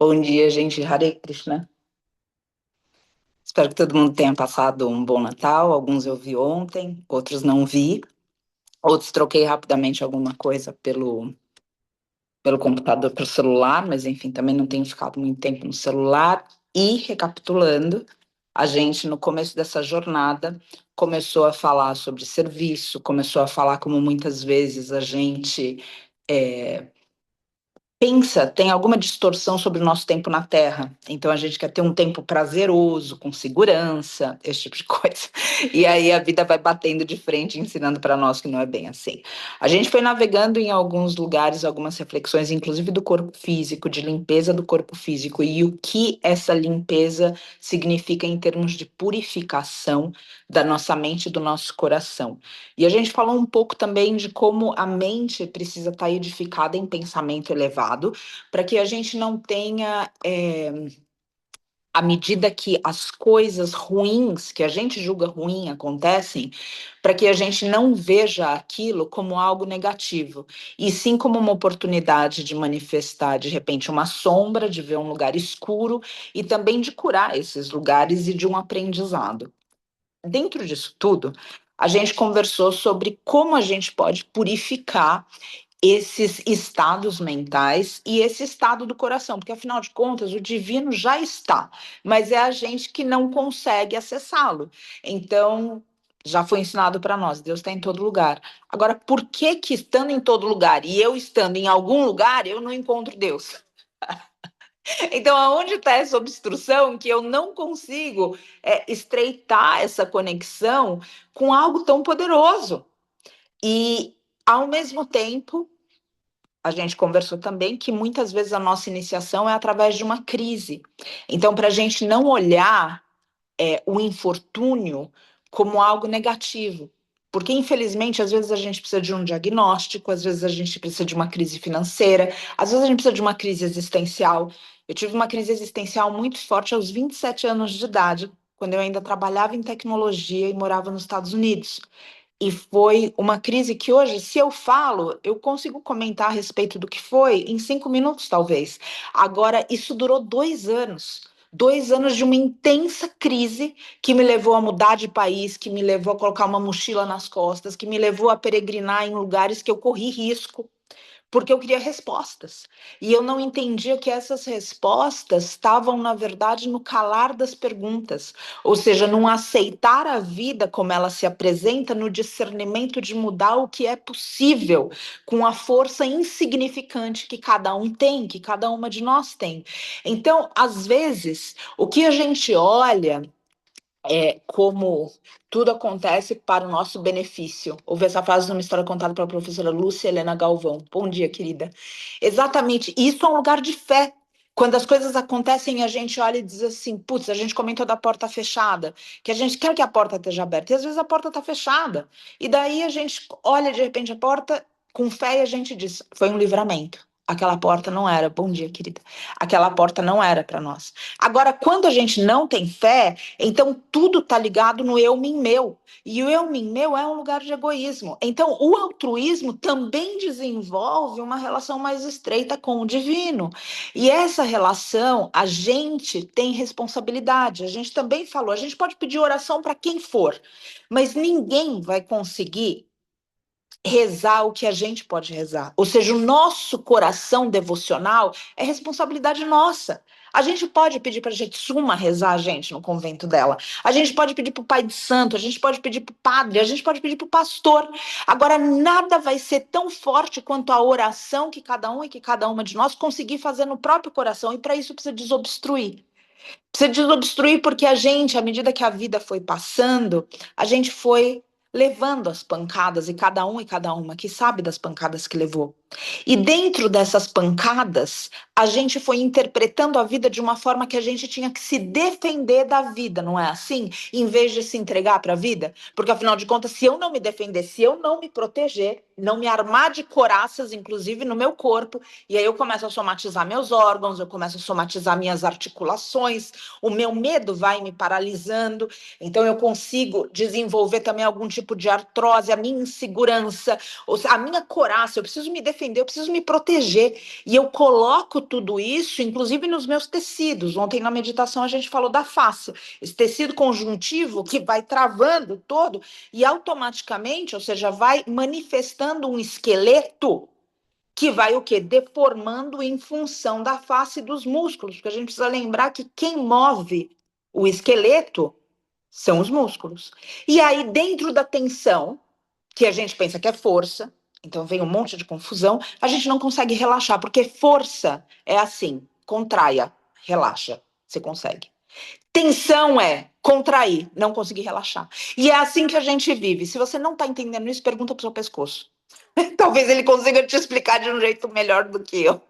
Bom dia, gente. Hare Krishna. Espero que todo mundo tenha passado um bom Natal. Alguns eu vi ontem, outros não vi. Outros troquei rapidamente alguma coisa pelo computador, pelo celular, mas enfim, também não tenho ficado muito tempo no celular. E, recapitulando, a gente, no começo dessa jornada, começou a falar sobre serviço, começou a falar como muitas vezes a gente pensa, tem alguma distorção sobre o nosso tempo na Terra. Então a gente quer ter um tempo prazeroso, com segurança, esse tipo de coisa. E aí a vida vai batendo de frente, ensinando para nós que não é bem assim. A gente foi navegando em alguns lugares, algumas reflexões, inclusive do corpo físico, de limpeza do corpo físico, e o que essa limpeza significa em termos de purificação da nossa mente e do nosso coração. E a gente falou um pouco também de como a mente precisa estar edificada em pensamento elevado, para que a gente não tenha, à medida que as coisas ruins, que a gente julga ruim, acontecem, para que a gente não veja aquilo como algo negativo, e sim como uma oportunidade de manifestar, de repente, uma sombra, de ver um lugar escuro, e também de curar esses lugares e de um aprendizado. Dentro disso tudo, a gente conversou sobre como a gente pode purificar esses estados mentais e esse estado do coração, porque afinal de contas o divino já está, mas é a gente que não consegue acessá-lo. Então, já foi ensinado para nós, Deus está em todo lugar. Agora, por que que estando em todo lugar e eu estando em algum lugar, eu não encontro Deus? Então, aonde está essa obstrução que eu não consigo estreitar essa conexão com algo tão poderoso? E, ao mesmo tempo, a gente conversou também que muitas vezes a nossa iniciação é através de uma crise. Então, para a gente não olhar o infortúnio como algo negativo. Porque, infelizmente, às vezes a gente precisa de um diagnóstico, às vezes a gente precisa de uma crise financeira, às vezes a gente precisa de uma crise existencial. Eu tive uma crise existencial muito forte aos 27 anos de idade, quando eu ainda trabalhava em tecnologia e morava nos Estados Unidos. E foi uma crise que hoje, se eu falo, eu consigo comentar a respeito do que foi em 5 minutos, talvez. Agora, isso durou 2 anos. 2 anos de uma intensa crise que me levou a mudar de país, que me levou a colocar uma mochila nas costas, que me levou a peregrinar em lugares que eu corri risco, porque eu queria respostas. E eu não entendia que essas respostas estavam, na verdade, no calar das perguntas, ou seja, num aceitar a vida como ela se apresenta, no discernimento de mudar o que é possível, com a força insignificante que cada um tem, que cada uma de nós tem. Então, às vezes, o que a gente olha como tudo acontece para o nosso benefício. Ouvi essa frase numa história contada pela professora Lúcia Helena Galvão. Bom dia, querida. Exatamente, isso é um lugar de fé. Quando as coisas acontecem, a gente olha e diz assim, putz, a gente comentou da porta fechada, que a gente quer que a porta esteja aberta, e às vezes a porta está fechada. E daí a gente olha de repente a porta com fé e a gente diz, foi um livramento. Aquela porta não era, bom dia, querida. Aquela porta não era para nós. Agora, quando a gente não tem fé, então tudo está ligado no eu, mim, meu. E o eu, mim, meu é um lugar de egoísmo. Então, o altruísmo também desenvolve uma relação mais estreita com o divino. E essa relação, a gente tem responsabilidade. A gente também falou, a gente pode pedir oração para quem for, mas ninguém vai conseguir rezar o que a gente pode rezar. Ou seja, o nosso coração devocional é responsabilidade nossa. A gente pode pedir para a Jetsuma rezar a gente no convento dela. A gente pode pedir para o pai de santo, a gente pode pedir para o padre, a gente pode pedir para o pastor. Agora, nada vai ser tão forte quanto a oração que cada um e que cada uma de nós conseguir fazer no próprio coração. E para isso precisa desobstruir. Precisa desobstruir porque a gente, à medida que a vida foi passando, a gente foi levando as pancadas, e cada uma que sabe das pancadas que levou. E dentro dessas pancadas, a gente foi interpretando a vida de uma forma que a gente tinha que se defender da vida, não é assim? Em vez de se entregar para a vida. Porque, afinal de contas, se eu não me defender, se eu não me proteger, não me armar de coraças, inclusive no meu corpo, e aí eu começo a somatizar meus órgãos, eu começo a somatizar minhas articulações, o meu medo vai me paralisando, então eu consigo desenvolver também algum tipo de artrose, a minha insegurança, ou seja, a minha coraça, eu preciso me defender defender, eu preciso me proteger. E eu coloco tudo isso, inclusive nos meus tecidos. Ontem na meditação a gente falou da face, esse tecido conjuntivo que vai travando todo e automaticamente, ou seja, vai manifestando um esqueleto que vai o quê? Deformando em função da face e dos músculos, porque a gente precisa lembrar que quem move o esqueleto são os músculos. E aí, dentro da tensão, que a gente pensa que é força, então vem um monte de confusão, a gente não consegue relaxar, porque força é assim, contraia, relaxa, você consegue. Tensão é contrair, não conseguir relaxar. E é assim que a gente vive. Se você não está entendendo isso, pergunta para o seu pescoço. Talvez ele consiga te explicar de um jeito melhor do que eu.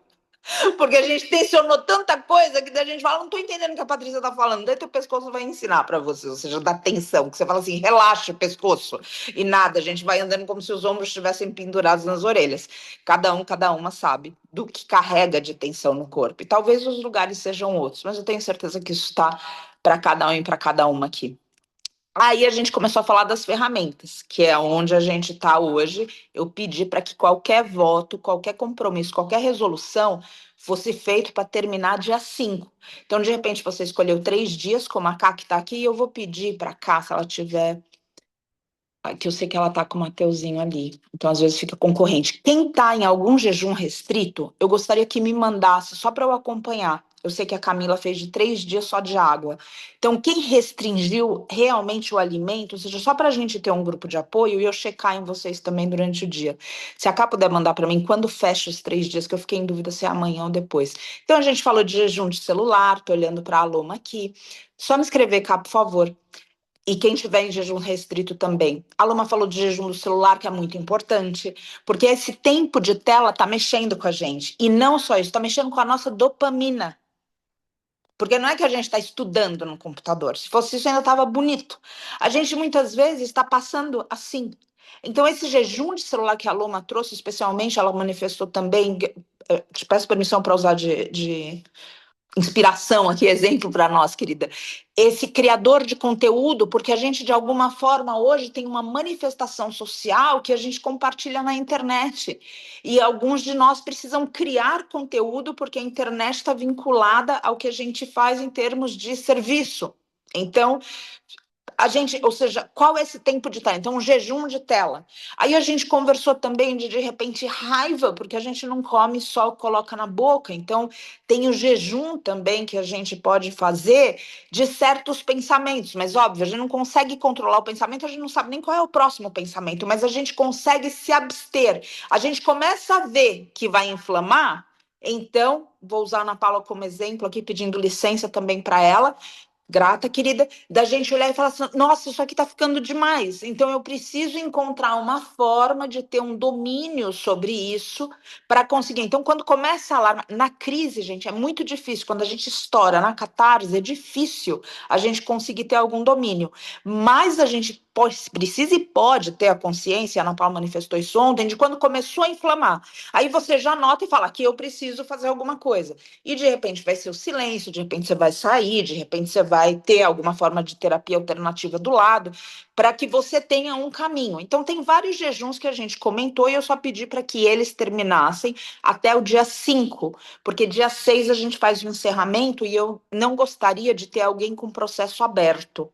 Porque a gente tensionou tanta coisa que a gente fala, não tô entendendo o que a Patrícia tá falando. Daí teu pescoço vai ensinar para você, ou seja, dá tensão, que você fala assim, relaxa o pescoço. E nada, a gente vai andando como se os ombros estivessem pendurados nas orelhas. Cada uma sabe do que carrega de tensão no corpo. E talvez os lugares sejam outros, mas eu tenho certeza que isso está para cada um e para cada uma aqui. Aí a gente começou a falar das ferramentas, que é onde a gente está hoje. Eu pedi para que qualquer voto, qualquer compromisso, qualquer resolução fosse feito para terminar dia 5. Então, de repente, você escolheu 3 dias, como a Cá que está aqui, e eu vou pedir para a Cá, se ela tiver que eu sei que ela tá com o Mateuzinho ali, então às vezes fica concorrente. Quem tá em algum jejum restrito, eu gostaria que me mandasse só para eu acompanhar. Eu sei que a Camila fez de 3 dias só de água. Então, quem restringiu realmente o alimento, ou seja, só para a gente ter um grupo de apoio e eu checar em vocês também durante o dia. Se a Cá puder mandar para mim quando fecha os 3 dias, que eu fiquei em dúvida se é amanhã ou depois. Então, a gente falou de jejum de celular, tô olhando para a Loma aqui. Só me escrever, Cá, por favor. E quem tiver em jejum restrito também. A Luma falou de jejum do celular, que é muito importante, porque esse tempo de tela está mexendo com a gente. E não só isso, está mexendo com a nossa dopamina. Porque não é que a gente está estudando no computador. Se fosse isso, ainda estava bonito. A gente muitas vezes está passando assim. Então, esse jejum de celular que a Luma trouxe, especialmente, ela manifestou também. Te peço permissão para usar de inspiração aqui, exemplo para nós, querida. Esse criador de conteúdo, porque a gente, de alguma forma, hoje tem uma manifestação social que a gente compartilha na internet. E alguns de nós precisam criar conteúdo porque a internet está vinculada ao que a gente faz em termos de serviço. Então, a gente, ou seja, qual é esse tempo de tela? Então, um jejum de tela. Aí a gente conversou também de repente, raiva, porque a gente não come só coloca na boca. Então, tem o jejum também que a gente pode fazer de certos pensamentos. Mas, óbvio, a gente não consegue controlar o pensamento, a gente não sabe nem qual é o próximo pensamento, mas a gente consegue se abster. A gente começa a ver que vai inflamar. Então, vou usar a Ana Paula como exemplo aqui, pedindo licença também para ela. Grata, querida, da gente olhar e falar assim, nossa, isso aqui tá ficando demais. Então eu preciso encontrar uma forma de ter um domínio sobre isso para conseguir. Então, quando começa lá na crise, gente, é muito difícil. Quando a gente estoura na catarse, é difícil a gente conseguir ter algum domínio. Mas a gente precisa e pode ter a consciência, a Ana Paula manifestou isso ontem, de quando começou a inflamar. Aí você já nota e fala que eu preciso fazer alguma coisa. E de repente vai ser o silêncio, de repente você vai sair, de repente você vai ter alguma forma de terapia alternativa do lado, para que você tenha um caminho. Então, tem vários jejuns que a gente comentou e eu só pedi para que eles terminassem até o dia 5, porque dia 6 a gente faz o encerramento e eu não gostaria de ter alguém com processo aberto.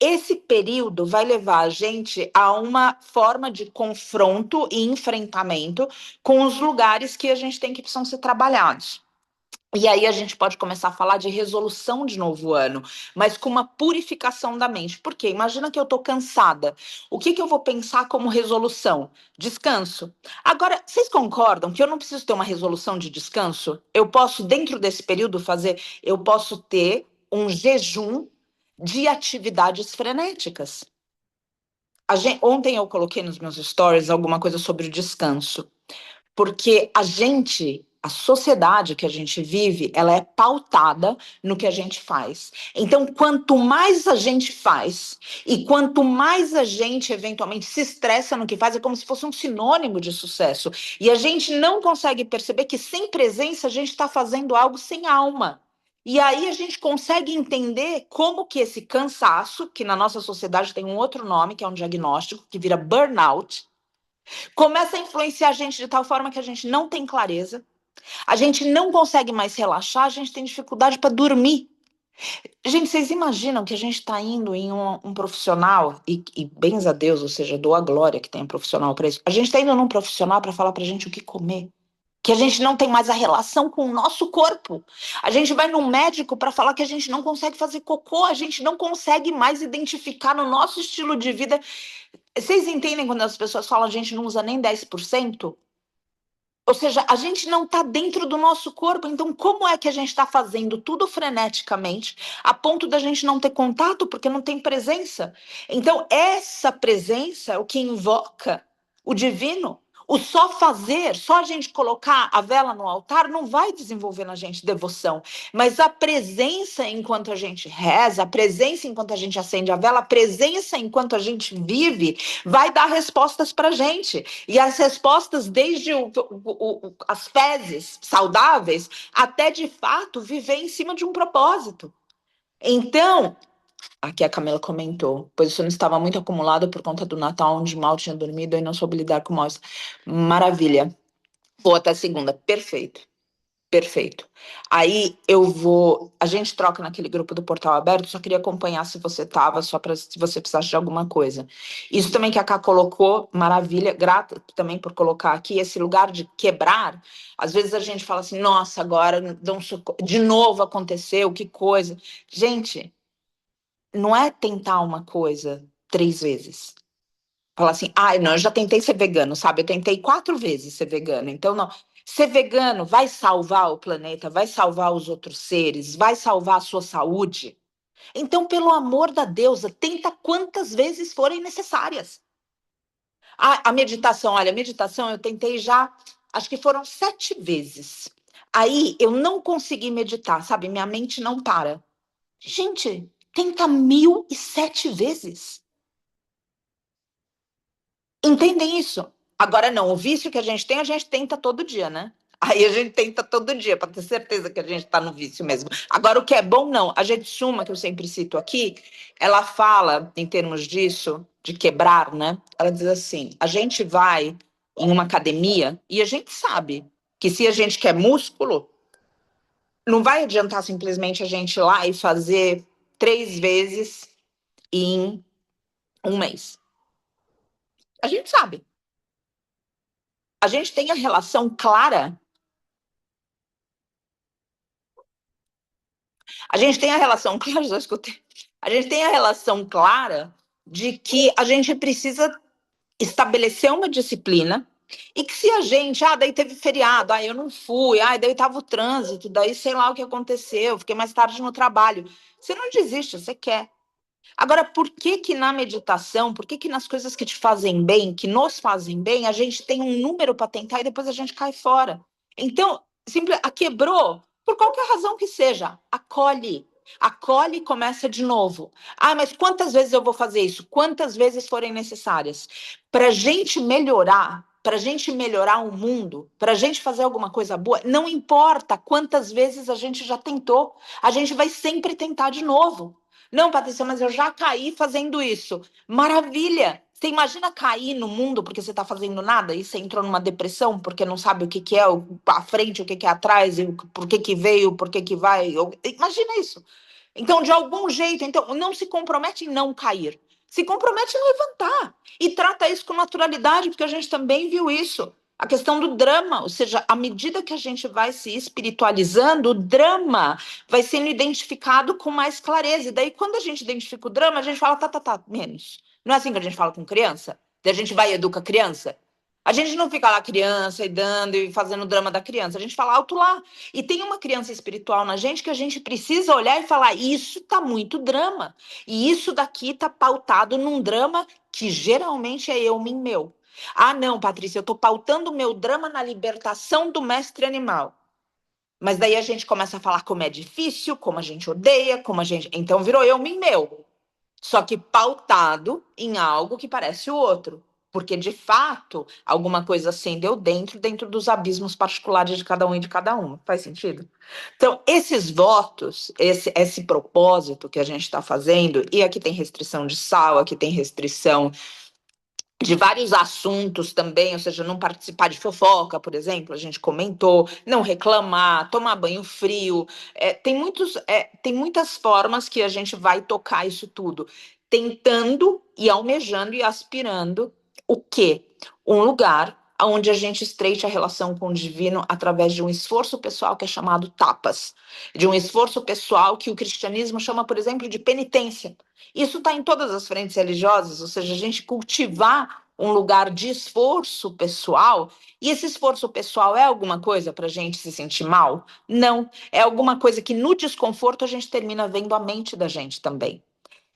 Esse período vai levar a gente a uma forma de confronto e enfrentamento com os lugares que a gente tem que precisam ser trabalhados. E aí a gente pode começar a falar de resolução de novo ano, mas com uma purificação da mente. Por quê? Imagina que eu estou cansada. O que eu vou pensar como resolução? Descanso. Agora, vocês concordam que eu não preciso ter uma resolução de descanso? Eu posso, dentro desse período, eu posso ter um jejum de atividades frenéticas. Ontem eu coloquei nos meus stories alguma coisa sobre o descanso. Porque a sociedade que a gente vive, ela é pautada no que a gente faz. Então, quanto mais a gente faz e quanto mais a gente eventualmente se estressa no que faz, é como se fosse um sinônimo de sucesso. E a gente não consegue perceber que sem presença a gente está fazendo algo sem alma. E aí a gente consegue entender como que esse cansaço, que na nossa sociedade tem um outro nome, que é um diagnóstico, que vira burnout, Começa a influenciar a gente de tal forma que a gente não tem clareza, a gente não consegue mais relaxar, a gente tem dificuldade para dormir. Gente, vocês imaginam que a gente está indo em um profissional, e bens a Deus, ou seja, dou a glória que tem um profissional para isso. A gente está indo num profissional para falar para a gente o que comer. Que a gente não tem mais a relação com o nosso corpo. A gente vai num médico para falar que a gente não consegue fazer cocô, a gente não consegue mais identificar no nosso estilo de vida. Vocês entendem quando as pessoas falam a gente não usa nem 10%? Ou seja, a gente não está dentro do nosso corpo, então como é que a gente está fazendo tudo freneticamente, a ponto da gente não ter contato, porque não tem presença? Então, essa presença é o que invoca o divino. O só fazer, só a gente colocar a vela no altar, não vai desenvolver na gente devoção. Mas a presença enquanto a gente reza, a presença enquanto a gente acende a vela, a presença enquanto a gente vive, vai dar respostas para a gente. E as respostas, desde as fezes saudáveis, até de fato viver em cima de um propósito. Então, aqui a Camila comentou, pois isso não estava muito acumulado por conta do Natal, onde mal tinha dormido e não soube lidar com mal. Maravilha. Vou até segunda. Perfeito. Perfeito. Aí eu vou. A gente troca naquele grupo do Portal Aberto, só queria acompanhar se você estava, só para se você precisasse de alguma coisa. Isso também que a Ká colocou, maravilha, grata também por colocar aqui, esse lugar de quebrar. Às vezes a gente fala assim, nossa, agora de novo aconteceu, que coisa. Gente, não é tentar uma coisa 3 vezes. Falar assim, não, eu já tentei ser vegano, sabe? Eu tentei 4 vezes ser vegano. Então, não. Ser vegano vai salvar o planeta, vai salvar os outros seres, vai salvar a sua saúde. Então, pelo amor da deusa, tenta quantas vezes forem necessárias. A meditação, olha, a meditação eu tentei já, acho que foram 7 vezes. Aí eu não consegui meditar, sabe? Minha mente não para. Gente, tenta 1007 vezes. Entendem isso? Agora não, o vício que a gente tenta todo dia, né? Aí a gente tenta todo dia, para ter certeza que a gente está no vício mesmo. Agora, o que é bom, não. A gente Suma, que eu sempre cito aqui, ela fala, em termos disso, de quebrar, né? Ela diz assim: a gente vai em uma academia e a gente sabe que se a gente quer músculo, não vai adiantar simplesmente a gente ir lá e fazer 3 vezes em um mês. A gente sabe. A gente tem a relação clara. A gente tem a relação clara, já escutei. A gente tem a relação clara de que a gente precisa estabelecer uma disciplina e que se a gente, daí teve feriado, eu não fui, daí tava o trânsito, daí sei lá o que aconteceu, fiquei mais tarde no trabalho. Você não desiste, você quer. Agora, por que que na meditação, por que que nas coisas que te fazem bem, que nos fazem bem, a gente tem um número para tentar e depois a gente cai fora? Então, a quebrou, por qualquer razão que seja, acolhe. Acolhe e começa de novo. Mas quantas vezes eu vou fazer isso? Quantas vezes forem necessárias? Para a gente melhorar o mundo, para a gente fazer alguma coisa boa, não importa quantas vezes a gente já tentou, a gente vai sempre tentar de novo. Não, Patrícia, mas eu já caí fazendo isso. Maravilha! Você imagina cair no mundo porque você está fazendo nada e você entrou numa depressão porque não sabe o que, que é a frente, o que, que é atrás, por que, que veio, por que, que vai. Imagina isso. Então, de algum jeito, então, não se compromete em não cair. Se compromete em levantar. E trata isso com naturalidade, porque a gente também viu isso. A questão do drama, ou seja, à medida que a gente vai se espiritualizando, o drama vai sendo identificado com mais clareza. E daí, quando a gente identifica o drama, a gente fala, tá, menos. Não é assim que a gente fala com criança? Daí a gente vai e educa a criança? A gente não fica lá criança e dando e fazendo o drama da criança. A gente fala alto lá. E tem uma criança espiritual na gente que a gente precisa olhar e falar: isso tá muito drama. E isso daqui tá pautado num drama que geralmente é eu, mim, meu. Não, Patrícia, eu tô pautando o meu drama na libertação do mestre animal. Mas daí a gente começa a falar como é difícil, como a gente odeia, como a gente. Então virou eu, mim, meu. Só que pautado em algo que parece o outro. Porque, de fato, alguma coisa acendeu dentro dos abismos particulares de cada um e de cada uma. Faz sentido? Então, esses votos, esse propósito que a gente está fazendo, e aqui tem restrição de sal, aqui tem restrição de vários assuntos também, ou seja, não participar de fofoca, por exemplo, a gente comentou, não reclamar, tomar banho frio. Tem muitas formas que a gente vai tocar isso tudo, tentando e almejando e aspirando o quê? Um lugar onde a gente estreite a relação com o divino através de um esforço pessoal que é chamado tapas, de um esforço pessoal que o cristianismo chama, por exemplo, de penitência. Isso está em todas as frentes religiosas, ou seja, a gente cultivar um lugar de esforço pessoal, e esse esforço pessoal é alguma coisa para a gente se sentir mal? Não, é alguma coisa que no desconforto a gente termina vendo a mente da gente também.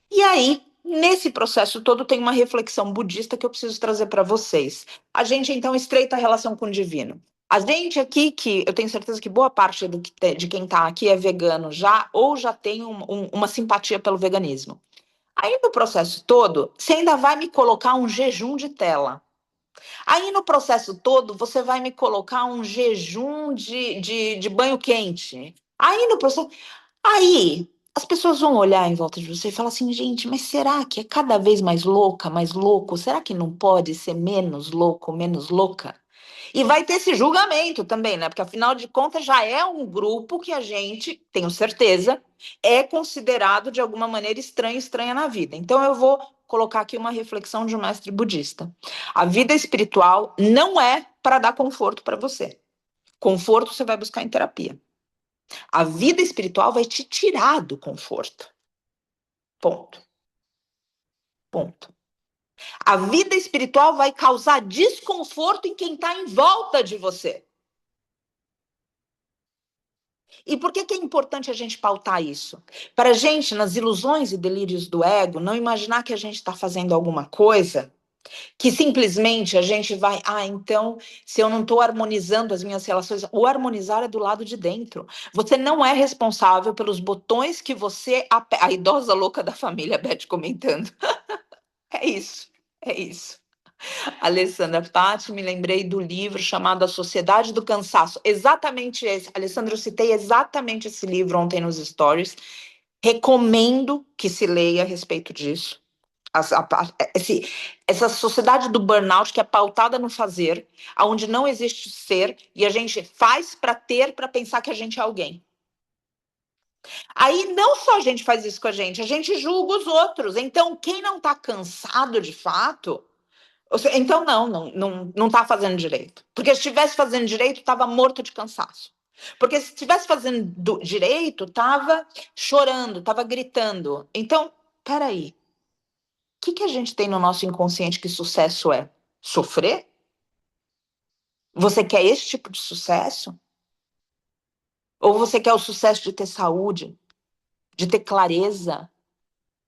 E aí, nesse processo todo, tem uma reflexão budista que eu preciso trazer para vocês. A gente, então, estreita a relação com o divino. A gente aqui, que eu tenho certeza que boa parte de quem está aqui é vegano já, ou já tem uma simpatia pelo veganismo. Aí no processo todo, você ainda vai me colocar um jejum de tela. Aí no processo todo, você vai me colocar um jejum de banho quente. Aí no processo. Aí as pessoas vão olhar em volta de você e falar assim, gente, mas será que é cada vez mais louca, mais louco? Será que não pode ser menos louco, menos louca? E vai ter esse julgamento também, né? Porque afinal de contas já é um grupo que a gente, tenho certeza, é considerado de alguma maneira estranho, estranha na vida. Então eu vou colocar aqui uma reflexão de um mestre budista. A vida espiritual não é para dar conforto para você. Conforto você vai buscar em terapia. A vida espiritual vai te tirar do conforto. Ponto. Ponto. A vida espiritual vai causar desconforto em quem está em volta de você. E por que é importante a gente pautar isso? Para a gente, nas ilusões e delírios do ego, não imaginar que a gente está fazendo alguma coisa que simplesmente a gente vai, então, se eu não estou harmonizando as minhas relações, o harmonizar é do lado de dentro. Você não é responsável pelos botões que você. A idosa louca da família, Beth comentando. É isso, é isso. Alessandra Patti, me lembrei do livro chamado A Sociedade do Cansaço. Exatamente esse. Alessandra, eu citei exatamente esse livro ontem nos stories. Recomendo que se leia a respeito disso. Essa sociedade do burnout que é pautada no fazer, onde não existe ser, e a gente faz para ter, para pensar que a gente é alguém. Aí não só a gente faz isso com a gente julga os outros. Então, quem não está cansado de fato, então não está fazendo direito. Porque se estivesse fazendo direito, estava morto de cansaço. Porque se estivesse fazendo direito, estava chorando, estava gritando. Então, peraí. O que a gente tem no nosso inconsciente que sucesso é? Sofrer? Você quer esse tipo de sucesso? Ou você quer o sucesso de ter saúde, de ter clareza,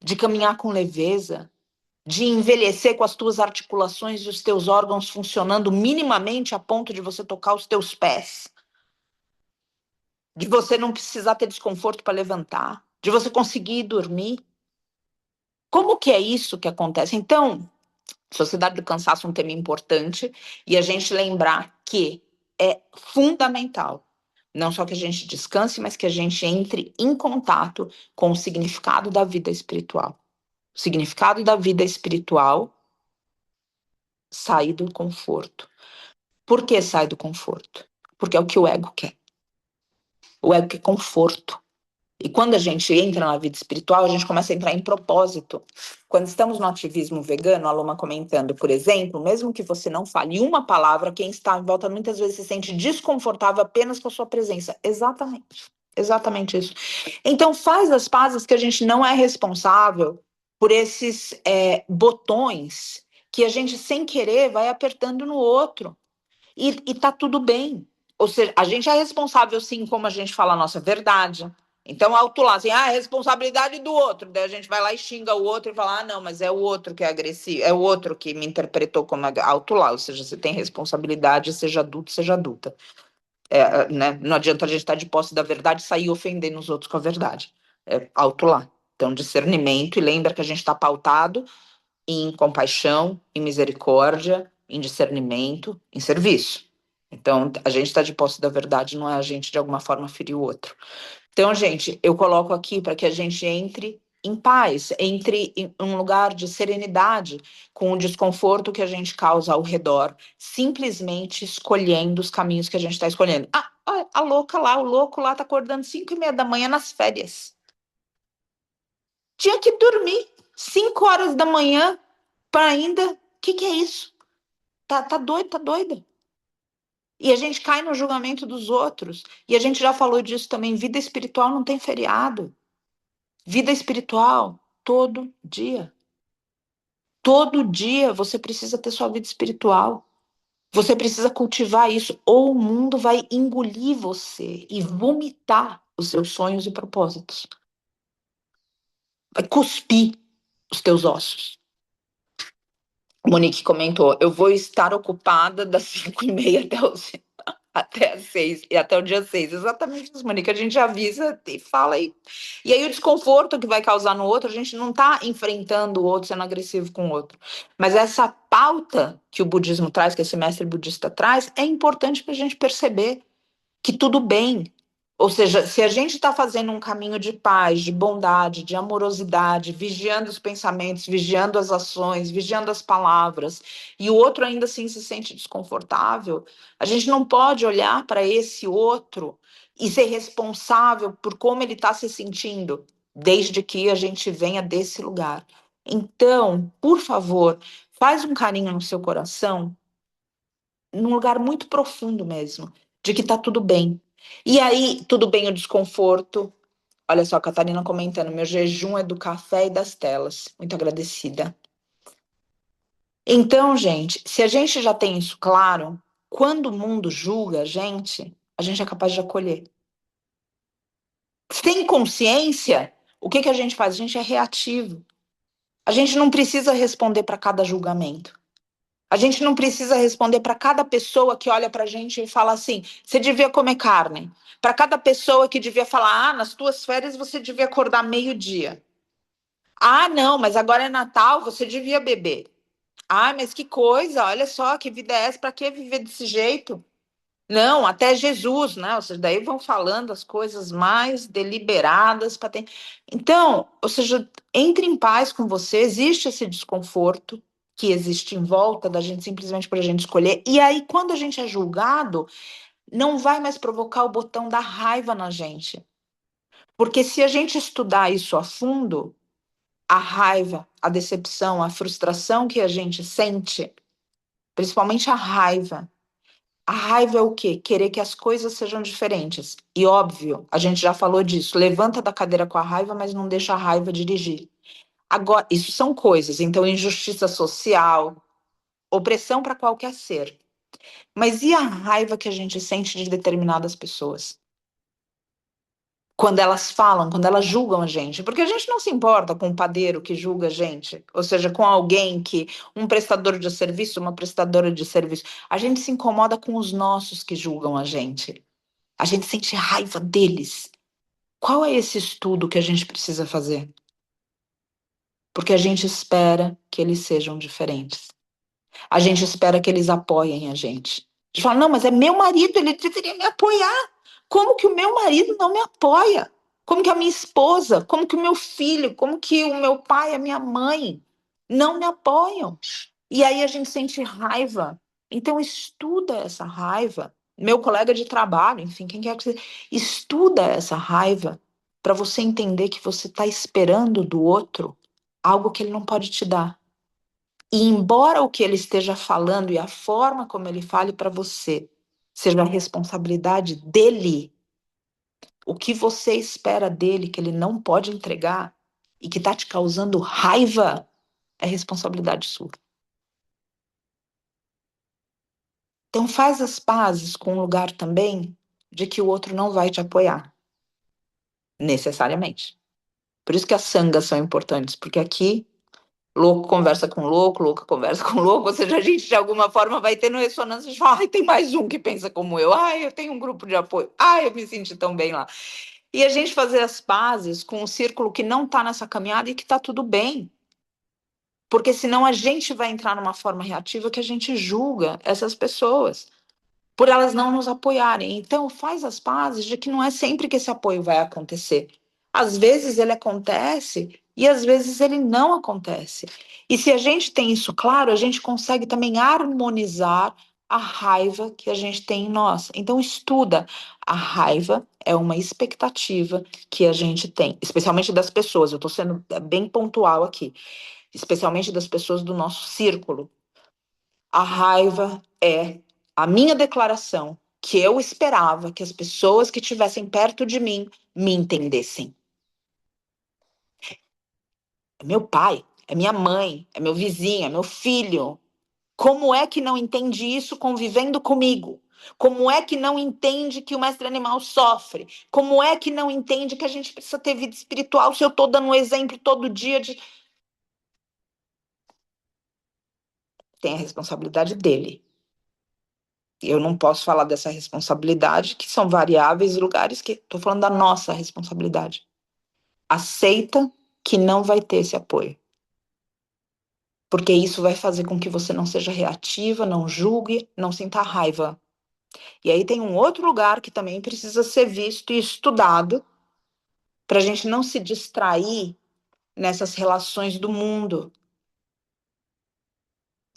de caminhar com leveza, de envelhecer com as tuas articulações e os teus órgãos funcionando minimamente a ponto de você tocar os teus pés? De você não precisar ter desconforto para levantar? De você conseguir dormir? Como que é isso que acontece? Então, Sociedade do Cansaço é um tema importante e a gente lembrar que é fundamental não só que a gente descanse, mas que a gente entre em contato com o significado da vida espiritual. O significado da vida espiritual, sair do conforto. Por que sai do conforto? Porque é o que o ego quer. O ego quer conforto. E quando a gente entra na vida espiritual, a gente começa a entrar em propósito. Quando estamos no ativismo vegano, a Loma comentando, por exemplo, mesmo que você não fale uma palavra, quem está em volta muitas vezes se sente desconfortável apenas com a sua presença. Exatamente. Exatamente isso. Então, faz as pazes que a gente não é responsável por esses botões que a gente, sem querer, vai apertando no outro. E tá tudo bem. Ou seja, a gente é responsável, sim, como a gente fala a nossa verdade. Então, autolar, assim, é responsabilidade do outro. Daí a gente vai lá e xinga o outro e fala, não, mas é o outro que é agressivo, é o outro que me interpretou como autolar. Ou seja, você tem responsabilidade, seja adulto, seja adulta. Né? Não adianta a gente estar de posse da verdade e sair ofendendo os outros com a verdade. É autolar. Então, discernimento, e lembra que a gente está pautado em compaixão, em misericórdia, em discernimento, em serviço. Então, a gente está de posse da verdade, não é a gente de alguma forma ferir o outro. Então, gente, eu coloco aqui para que a gente entre em paz, entre em um lugar de serenidade, com o desconforto que a gente causa ao redor, simplesmente escolhendo os caminhos que a gente está escolhendo. A louca lá, o louco lá tá acordando 5:30 da manhã nas férias. Tinha que dormir 5 horas da manhã para ainda. O que é isso? Tá doido, tá doida. E a gente cai no julgamento dos outros. E a gente já falou disso também. Vida espiritual não tem feriado. Vida espiritual todo dia. Todo dia você precisa ter sua vida espiritual. Você precisa cultivar isso, ou o mundo vai engolir você e vomitar os seus sonhos e propósitos. Vai cuspir os teus ossos. Monique comentou: eu vou estar ocupada das 5:30 até as 6 e até o dia 6. Exatamente isso, Monique. A gente avisa e fala aí. E aí o desconforto que vai causar no outro, a gente não está enfrentando o outro, sendo agressivo com o outro. Mas essa pauta que o budismo traz, que esse mestre budista traz, é importante para a gente perceber que tudo bem. Ou seja, se a gente está fazendo um caminho de paz, de bondade, de amorosidade, vigiando os pensamentos, vigiando as ações, vigiando as palavras, e o outro ainda assim se sente desconfortável, a gente não pode olhar para esse outro e ser responsável por como ele está se sentindo, desde que a gente venha desse lugar. Então, por favor, faz um carinho no seu coração, num lugar muito profundo mesmo, de que tá tudo bem. E aí, tudo bem o desconforto. Olha só, a Catarina comentando, meu jejum é do café e das telas. Muito agradecida. Então, gente, se a gente já tem isso claro, quando o mundo julga a gente é capaz de acolher. Sem consciência, o que a gente faz? A gente é reativo. A gente não precisa responder para cada julgamento. A gente não precisa responder para cada pessoa que olha para a gente e fala assim: você devia comer carne. Para cada pessoa que devia falar: nas tuas férias você devia acordar meio-dia. Não, mas agora é Natal, você devia beber. Mas que coisa, olha só, que vida é essa? Para que viver desse jeito? Não, até Jesus, né? Ou seja, daí vão falando as coisas mais deliberadas para ter. Então, ou seja, entre em paz com você, existe esse desconforto que existe em volta da gente simplesmente por a gente escolher. E aí, quando a gente é julgado, não vai mais provocar o botão da raiva na gente. Porque se a gente estudar isso a fundo, a raiva, a decepção, a frustração que a gente sente, principalmente a raiva é o quê? Querer que as coisas sejam diferentes. E óbvio, a gente já falou disso. Levanta da cadeira com a raiva, mas não deixa a raiva dirigir. Agora, isso são coisas. Então, injustiça social, opressão para qualquer ser. Mas e a raiva que a gente sente de determinadas pessoas? Quando elas falam, quando elas julgam a gente. Porque a gente não se importa com um padeiro que julga a gente. Ou seja, com alguém que. Um prestador de serviço, uma prestadora de serviço. A gente se incomoda com os nossos que julgam a gente. A gente sente raiva deles. Qual é esse estudo que a gente precisa fazer? Porque a gente espera que eles sejam diferentes. A gente espera que eles apoiem a gente. A gente fala, não, mas é meu marido, ele deveria me apoiar. Como que o meu marido não me apoia? Como que a minha esposa, como que o meu filho, como que o meu pai, a minha mãe não me apoiam? E aí a gente sente raiva. Então estuda essa raiva. Meu colega de trabalho, enfim, quem quer que seja, estuda essa raiva para você entender que você está esperando do outro algo que ele não pode te dar. E embora o que ele esteja falando e a forma como ele fale para você seja a responsabilidade dele, o que você espera dele que ele não pode entregar e que está te causando raiva é responsabilidade sua. Então faz as pazes com o lugar também de que o outro não vai te apoiar, necessariamente. Por isso que as sangas são importantes, porque aqui louco conversa com louco, louca conversa com louco, ou seja, a gente de alguma forma vai tendo ressonância de falar, tem mais um que pensa como eu, eu tenho um grupo de apoio, eu me senti tão bem lá. E a gente fazer as pazes com um círculo que não está nessa caminhada e que está tudo bem. Porque senão a gente vai entrar numa forma reativa que a gente julga essas pessoas por elas não nos apoiarem. Então, faz as pazes de que não é sempre que esse apoio vai acontecer. Às vezes ele acontece E às vezes ele não acontece. E se a gente tem isso claro, a gente consegue também harmonizar a raiva que a gente tem em nós. Então, estuda. A raiva é uma expectativa que a gente tem, especialmente das pessoas. Eu estou sendo bem pontual aqui, especialmente das pessoas do nosso círculo. A raiva é a minha declaração que eu esperava que as pessoas que estivessem perto de mim me entendessem. É meu pai, é minha mãe, é meu vizinho, é meu filho. Como é que não entende isso convivendo comigo? Como é que não entende que o mestre animal sofre? Como é que não entende que a gente precisa ter vida espiritual se eu estou dando um exemplo todo dia de. Tem a responsabilidade dele. Eu não posso falar dessa responsabilidade, que são variáveis, lugares que. Estou falando da nossa responsabilidade. Aceita que não vai ter esse apoio. Porque isso vai fazer com que você não seja reativa, não julgue, não sinta raiva. E aí tem um outro lugar que também precisa ser visto e estudado para a gente não se distrair nessas relações do mundo.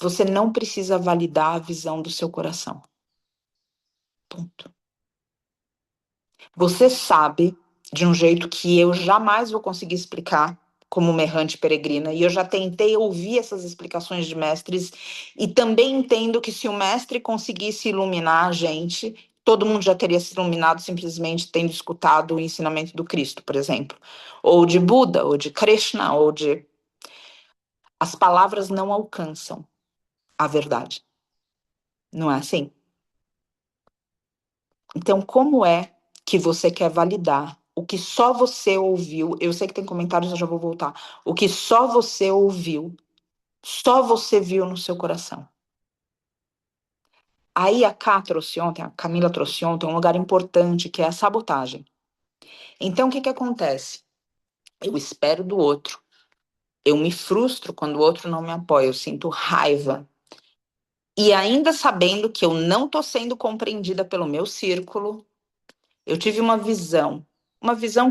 Você não precisa validar a visão do seu coração. Ponto. Você sabe de um jeito que eu jamais vou conseguir explicar como uma errante peregrina, e eu já tentei ouvir essas explicações de mestres, e também entendo que se o mestre conseguisse iluminar a gente, todo mundo já teria se iluminado simplesmente tendo escutado o ensinamento do Cristo, por exemplo, ou de Buda, ou de Krishna, ou de... As palavras não alcançam a verdade. Não é assim? Então, como é que você quer validar o que só você ouviu? Eu sei que tem comentários, eu já vou voltar. O que só você ouviu, só você viu no seu coração. Aí a Ká trouxe ontem, a Camila trouxe ontem, um lugar importante, que é a sabotagem. Então, o que que acontece? Eu espero do outro. Eu me frustro quando o outro não me apoia. Eu sinto raiva. E ainda sabendo que eu não estou sendo compreendida pelo meu círculo, eu tive uma visão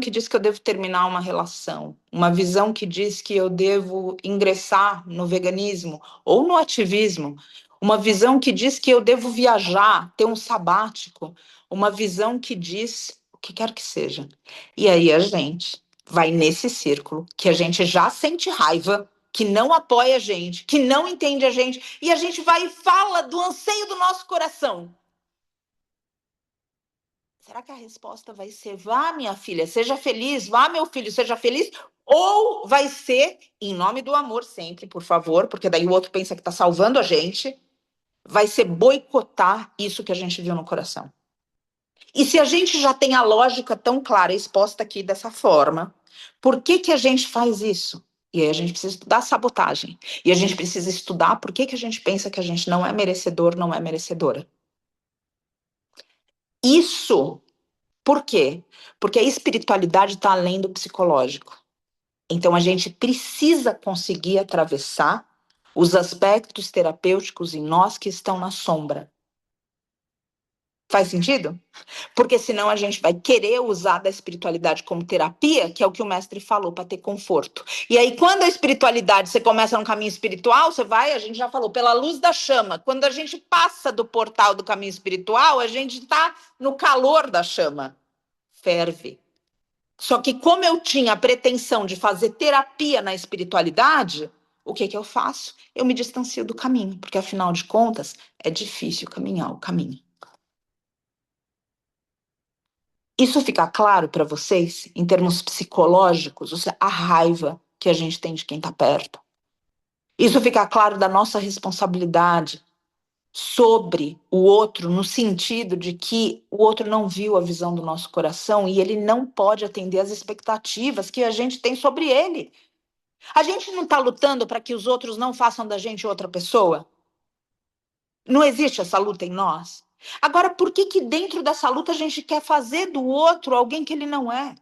que diz que eu devo terminar uma relação, uma visão que diz que eu devo ingressar no veganismo ou no ativismo, uma visão que diz que eu devo viajar, ter um sabático, uma visão que diz o que quer que seja. E aí a gente vai nesse círculo que a gente já sente raiva, que não apoia a gente, que não entende a gente, e a gente vai e fala do anseio do nosso coração. Será que a resposta vai ser: vá, minha filha, seja feliz, vá, meu filho, seja feliz? Ou vai ser, em nome do amor sempre, por favor, porque daí o outro pensa que está salvando a gente, vai ser boicotar isso que a gente viu no coração. E se a gente já tem a lógica tão clara, exposta aqui dessa forma, por que que a gente faz isso? E aí a gente precisa estudar sabotagem. E a gente precisa estudar por que que a gente pensa que a gente não é merecedor, não é merecedora. Isso. Por quê? Porque a espiritualidade está além do psicológico. Então a gente precisa conseguir atravessar os aspectos terapêuticos em nós que estão na sombra. Faz sentido? Porque senão a gente vai querer usar da espiritualidade como terapia, que é o que o mestre falou, para ter conforto. E aí, quando a espiritualidade, você começa no caminho espiritual, você vai, a gente já falou, pela luz da chama. Quando a gente passa do portal do caminho espiritual, a gente está no calor da chama. Ferve. Só que como eu tinha a pretensão de fazer terapia na espiritualidade, o que que eu faço? Eu me distancio do caminho, porque afinal de contas é difícil caminhar o caminho. Isso fica claro para vocês em termos psicológicos, ou seja, a raiva que a gente tem de quem está perto. Isso fica claro da nossa responsabilidade sobre o outro, no sentido de que o outro não viu a visão do nosso coração e ele não pode atender às expectativas que a gente tem sobre ele. A gente não está lutando para que os outros não façam da gente outra pessoa? Não existe essa luta em nós? Agora, por que que dentro dessa luta a gente quer fazer do outro alguém que ele não é?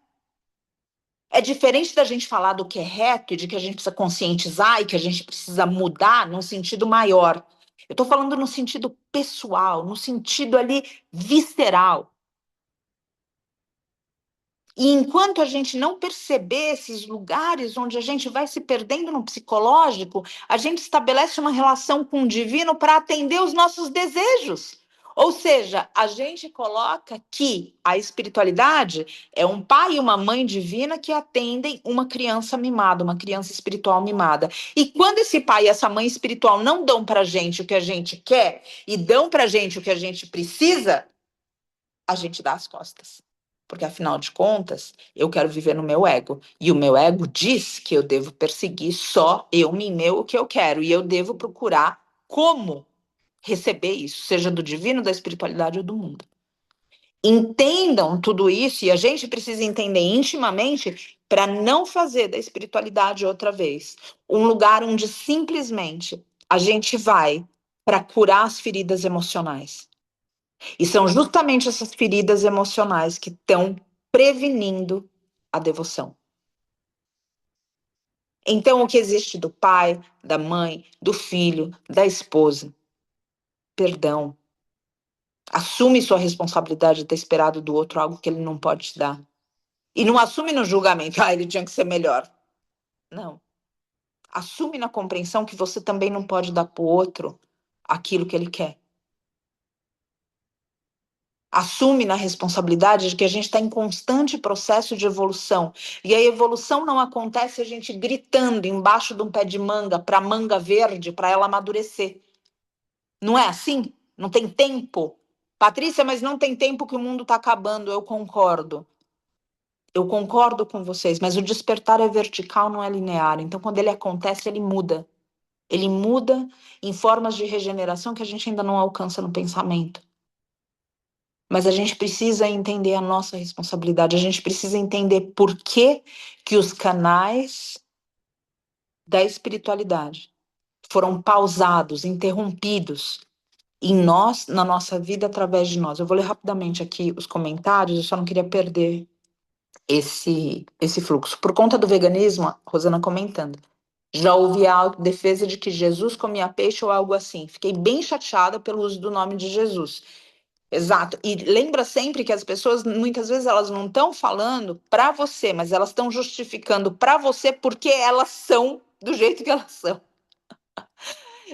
É diferente da gente falar do que é reto e de que a gente precisa conscientizar e que a gente precisa mudar num sentido maior. Eu estou falando no sentido pessoal, no sentido ali visceral. E enquanto a gente não perceber esses lugares onde a gente vai se perdendo no psicológico, a gente estabelece uma relação com o divino para atender os nossos desejos. Ou seja, a gente coloca que a espiritualidade é um pai e uma mãe divina que atendem uma criança mimada, uma criança espiritual mimada. E quando esse pai e essa mãe espiritual não dão para a gente o que a gente quer e dão para a gente o que a gente precisa, a gente dá as costas. Porque, afinal de contas, eu quero viver no meu ego. E o meu ego diz que eu devo perseguir só eu, mim, meu, o que eu quero. E eu devo procurar como receber isso, seja do divino, da espiritualidade ou do mundo. Entendam tudo isso, e a gente precisa entender intimamente para não fazer da espiritualidade outra vez um lugar onde simplesmente a gente vai para curar as feridas emocionais. E são justamente essas feridas emocionais que estão prevenindo a devoção. Então, o que existe do pai, da mãe, do filho, da esposa? Perdão. Assume sua responsabilidade de ter esperado do outro algo que ele não pode te dar. E não assume no julgamento, ele tinha que ser melhor. Não. Assume na compreensão que você também não pode dar para o outro aquilo que ele quer. Assume na responsabilidade de que a gente está em constante processo de evolução. E a evolução não acontece a gente gritando embaixo de um pé de manga para manga verde para ela amadurecer. Não é assim? Não tem tempo. Patrícia, mas não tem tempo que o mundo está acabando. Eu concordo. Eu concordo com vocês, mas o despertar é vertical, não é linear. Então, quando ele acontece, ele muda. Ele muda em formas de regeneração que a gente ainda não alcança no pensamento. Mas a gente precisa entender a nossa responsabilidade, a gente precisa entender por que que os canais da espiritualidade foram pausados, interrompidos em nós, na nossa vida, através de nós. Eu vou ler rapidamente aqui os comentários, eu só não queria perder esse fluxo. Por conta do veganismo, a Rosana comentando, já ouvi a defesa de que Jesus comia peixe ou algo assim. Fiquei bem chateada pelo uso do nome de Jesus. Exato. E lembra sempre que as pessoas, muitas vezes, elas não estão falando para você, mas elas estão justificando para você porque elas são do jeito que elas são.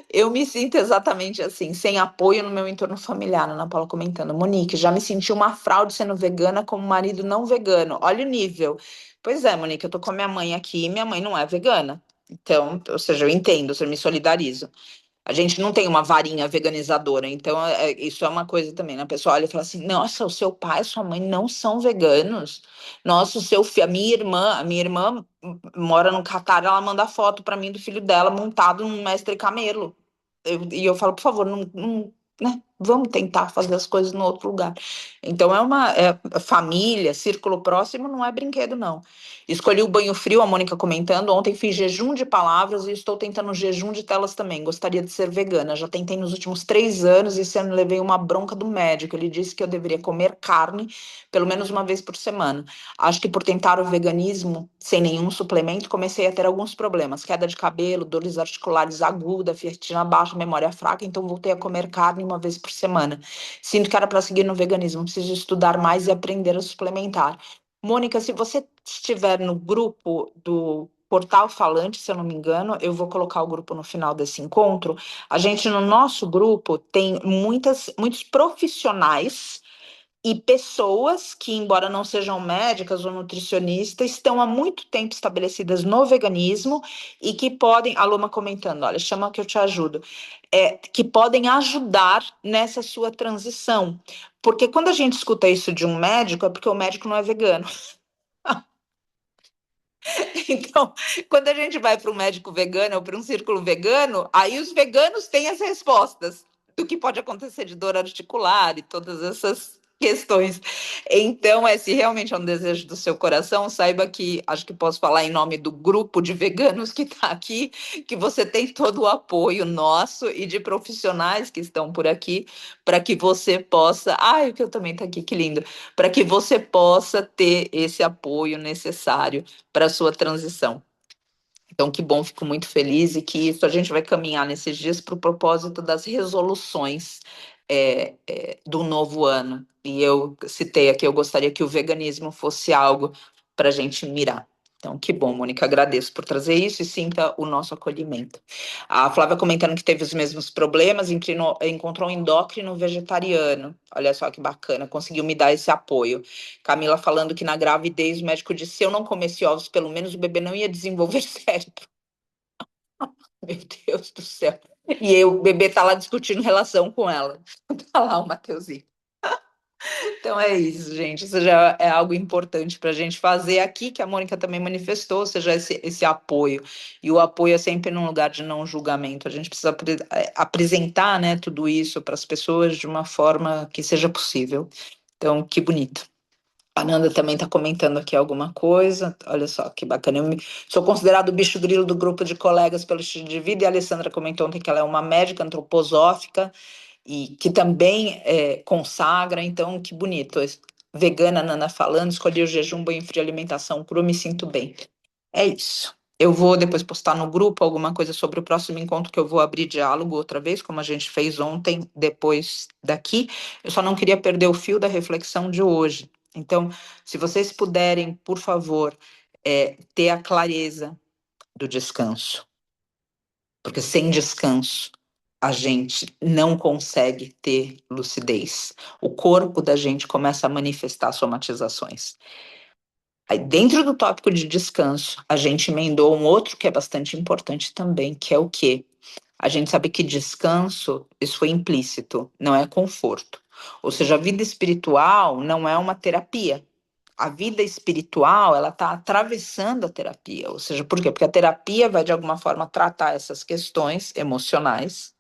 Eu me sinto exatamente assim, sem apoio no meu entorno familiar, a Ana Paula comentando. Monique, já me senti uma fraude sendo vegana como marido não vegano. Olha o nível. Pois é, Monique, eu tô com a minha mãe aqui e minha mãe não é vegana. Então, ou seja, eu entendo, eu me solidarizo. A gente não tem uma varinha veganizadora, então isso é uma coisa também, né? A pessoa olha e fala assim: nossa, o seu pai e sua mãe não são veganos. Nossa, o seu filho, a minha irmã mora no Catar, ela manda foto para mim do filho dela montado num mestre camelo. E eu falo, por favor, não, né? Vamos tentar fazer as coisas no outro lugar. Então, família, círculo próximo, não é brinquedo, não. Escolhi o banho frio, a Mônica comentando. Ontem fiz jejum de palavras e estou tentando jejum de telas também. Gostaria de ser vegana. Já tentei nos últimos 3 anos e esse ano levei uma bronca do médico. Ele disse que eu deveria comer carne pelo menos uma vez por semana. Acho que por tentar o veganismo sem nenhum suplemento, comecei a ter alguns problemas. Queda de cabelo, dores articulares aguda, ferritina baixa, memória fraca. Então voltei a comer carne uma vez por semana. Sinto que era para seguir no veganismo. Preciso estudar mais e aprender a suplementar. Mônica, se você estiver no grupo do Portal Falante, se eu não me engano, eu vou colocar o grupo no final desse encontro. A gente, no nosso grupo, tem muitos profissionais e pessoas que, embora não sejam médicas ou nutricionistas, estão há muito tempo estabelecidas no veganismo e que podem, a Loma comentando, olha, chama que eu te ajudo, que podem ajudar nessa sua transição. Porque quando a gente escuta isso de um médico, é porque o médico não é vegano. Então, quando a gente vai para um médico vegano ou para um círculo vegano, aí os veganos têm as respostas do que pode acontecer de dor articular e todas essas questões. Então, se realmente é um desejo do seu coração, saiba que, acho que posso falar em nome do grupo de veganos que está aqui, que você tem todo o apoio nosso e de profissionais que estão por aqui, para que você possa. Ai, o que eu também está aqui, que lindo! Para que você possa ter esse apoio necessário para a sua transição. Então, que bom, fico muito feliz e que isso a gente vai caminhar nesses dias para o propósito das resoluções do novo ano. E eu citei aqui, eu gostaria que o veganismo fosse algo para a gente mirar. Então, que bom, Mônica, agradeço por trazer isso e sinta o nosso acolhimento. A Flávia comentando que teve os mesmos problemas, encontrou um endócrino vegetariano. Olha só que bacana, conseguiu me dar esse apoio. Camila falando que na gravidez o médico disse: se eu não comesse ovos, pelo menos o bebê não ia desenvolver cérebro. Meu Deus do céu. E aí, o bebê tá lá discutindo relação com ela. Tá lá o Mateuzinho. Então é isso, gente. Isso já é algo importante para a gente fazer aqui, que a Mônica também manifestou, ou seja, esse apoio. E o apoio é sempre num lugar de não julgamento. A gente precisa apresentar, né, tudo isso para as pessoas de uma forma que seja possível. Então, que bonito. A Nanda também está comentando aqui alguma coisa. Olha só que bacana. Sou considerado o bicho grilo do grupo de colegas pelo estilo de vida. E a Alessandra comentou ontem que ela é uma médica antroposófica e que também consagra. Então, que bonito. Vegana, Nana falando, escolhi o jejum, banho frio, alimentação crua, me sinto bem. É isso. Eu vou depois postar no grupo alguma coisa sobre o próximo encontro que eu vou abrir diálogo outra vez, como a gente fez ontem, depois daqui. Eu só não queria perder o fio da reflexão de hoje. Então, se vocês puderem, por favor, ter a clareza do descanso, porque sem descanso a gente não consegue ter lucidez. O corpo da gente começa a manifestar somatizações. Aí, dentro do tópico de descanso, a gente emendou um outro que é bastante importante também, que é o quê? A gente sabe que descanso, isso foi implícito, não é conforto. Ou seja, a vida espiritual não é uma terapia. A vida espiritual, ela está atravessando a terapia. Ou seja, por quê? Porque a terapia vai, de alguma forma, tratar essas questões emocionais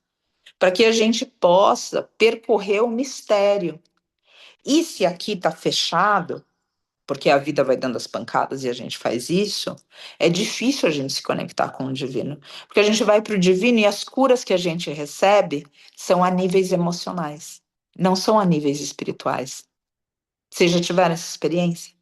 para que a gente possa percorrer o mistério. E se aqui está fechado, porque a vida vai dando as pancadas e a gente faz isso, é difícil a gente se conectar com o divino. Porque a gente vai para o divino e as curas que a gente recebe são a níveis emocionais, não são a níveis espirituais. Vocês já tiveram essa experiência?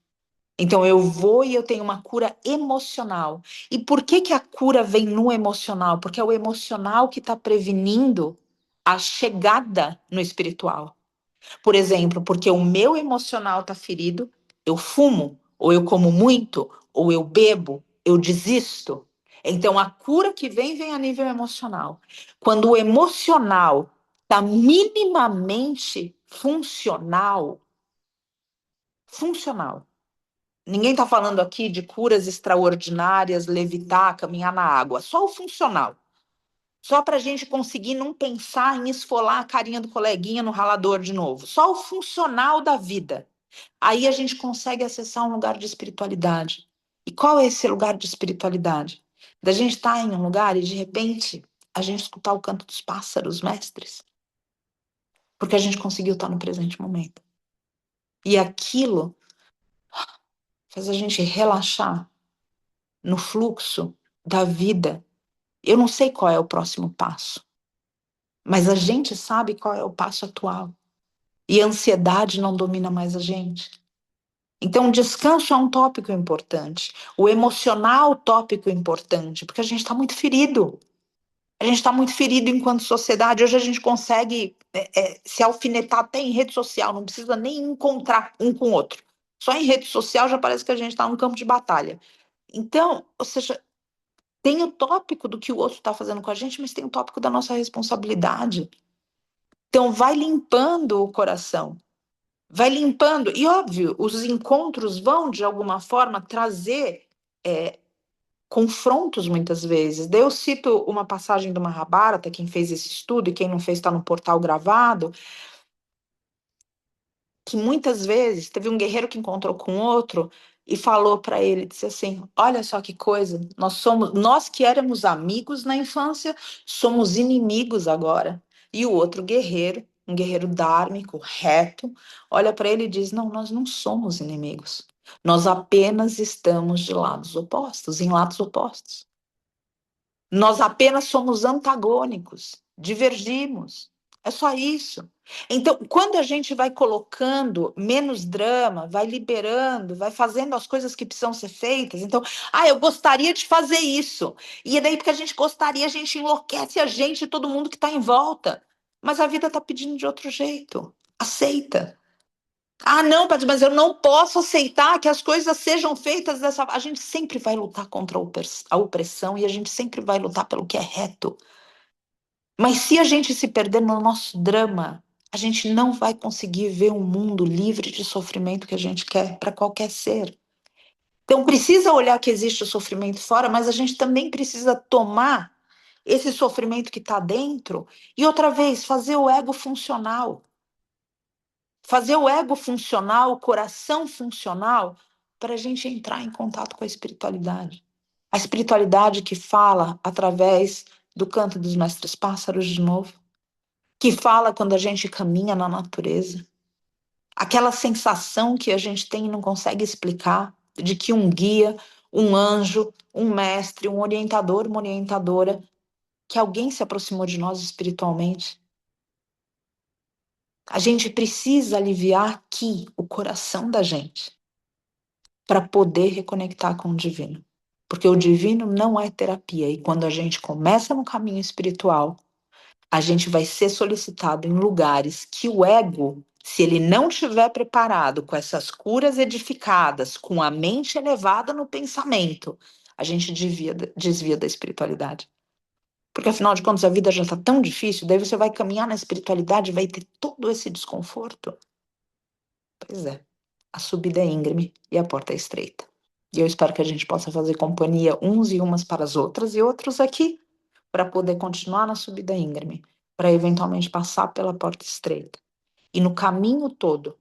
Então eu vou e eu tenho uma cura emocional. E por que que a cura vem no emocional? Porque é o emocional que está prevenindo a chegada no espiritual. Por exemplo, porque o meu emocional está ferido, eu fumo, ou eu como muito, ou eu bebo, eu desisto. Então a cura que vem a nível emocional. Quando o emocional está minimamente funcional. Ninguém está falando aqui de curas extraordinárias, levitar, caminhar na água, só o funcional. Só para a gente conseguir não pensar em esfolar a carinha do coleguinha no ralador de novo. Só o funcional da vida. Aí a gente consegue acessar um lugar de espiritualidade. E qual é esse lugar de espiritualidade? Da gente estar em um lugar e de repente a gente escutar o canto dos pássaros, mestres. Porque a gente conseguiu estar no presente momento. E aquilo faz a gente relaxar no fluxo da vida. Eu não sei qual é o próximo passo, mas a gente sabe qual é o passo atual. E a ansiedade não domina mais a gente. Então, o descanso é um tópico importante. O emocional, tópico importante, porque a gente está muito ferido. A gente está muito ferido enquanto sociedade. Hoje a gente consegue se alfinetar até em rede social, não precisa nem encontrar um com o outro. Só em rede social já parece que a gente está num campo de batalha. Então, ou seja, tem o tópico do que o outro está fazendo com a gente, mas tem o tópico da nossa responsabilidade. Então, vai limpando o coração. Vai limpando. E, óbvio, os encontros vão, de alguma forma, trazer confrontos, muitas vezes. Daí eu cito uma passagem do Mahabharata, quem fez esse estudo, e quem não fez está no portal gravado, que muitas vezes teve um guerreiro que encontrou com outro e falou para ele, disse assim: olha só que coisa, nós que éramos amigos na infância, somos inimigos agora. E o outro guerreiro, um guerreiro dármico, reto, olha para ele e diz: não, nós não somos inimigos. Nós apenas estamos de lados opostos, em lados opostos. Nós apenas somos antagônicos, divergimos. É só isso. Então, quando a gente vai colocando menos drama, vai liberando, vai fazendo as coisas que precisam ser feitas. Então, eu gostaria de fazer isso. E daí, porque a gente gostaria, a gente enlouquece a gente e todo mundo que está em volta. Mas a vida está pedindo de outro jeito. Aceita. Ah, não, Paty, mas eu não posso aceitar que as coisas sejam feitas dessa forma. A gente sempre vai lutar contra a opressão e a gente sempre vai lutar pelo que é reto. Mas se a gente se perder no nosso drama, a gente não vai conseguir ver um mundo livre de sofrimento que a gente quer para qualquer ser. Então precisa olhar que existe o sofrimento fora, mas a gente também precisa tomar esse sofrimento que está dentro e outra vez fazer o ego funcional. Fazer o ego funcional, o coração funcional, para a gente entrar em contato com a espiritualidade. A espiritualidade que fala através do canto dos mestres pássaros de novo, que fala quando a gente caminha na natureza. Aquela sensação que a gente tem e não consegue explicar, de que um guia, um anjo, um mestre, um orientador, uma orientadora, que alguém se aproximou de nós espiritualmente. A gente precisa aliviar aqui o coração da gente para poder reconectar com o divino. Porque o divino não é terapia. E quando a gente começa no caminho espiritual, a gente vai ser solicitado em lugares que o ego, se ele não estiver preparado com essas curas edificadas, com a mente elevada no pensamento, a gente desvia da espiritualidade. Porque afinal de contas a vida já está tão difícil, daí você vai caminhar na espiritualidade e vai ter todo esse desconforto. Pois é, a subida é íngreme e a porta é estreita. E eu espero que a gente possa fazer companhia uns e umas para as outras e outros aqui para poder continuar na subida íngreme, para eventualmente passar pela porta estreita. E no caminho todo,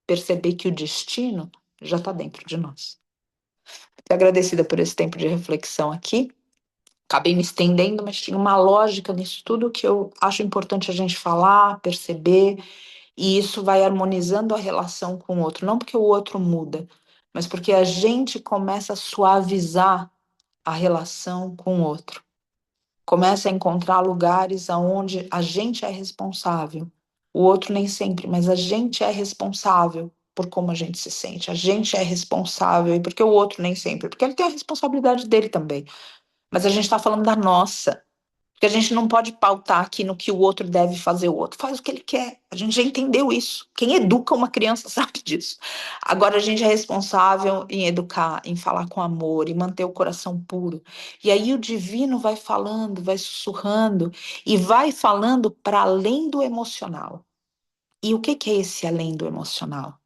perceber que o destino já está dentro de nós. Fico agradecida por esse tempo de reflexão aqui. Acabei me estendendo, mas tinha uma lógica nisso tudo que eu acho importante a gente falar, perceber, e isso vai harmonizando a relação com o outro. Não porque o outro muda, mas porque a gente começa a suavizar a relação com o outro. Começa a encontrar lugares aonde a gente é responsável. O outro nem sempre, mas a gente é responsável por como a gente se sente. A gente é responsável, e porque o outro nem sempre, porque ele tem a responsabilidade dele também. Mas a gente está falando da nossa. Porque a gente não pode pautar aqui no que o outro deve fazer, o outro faz o que ele quer. A gente já entendeu isso. Quem educa uma criança sabe disso. Agora a gente é responsável em educar, em falar com amor, em manter o coração puro. E aí o divino vai falando, vai sussurrando e vai falando para além do emocional. E o que que é esse além do emocional?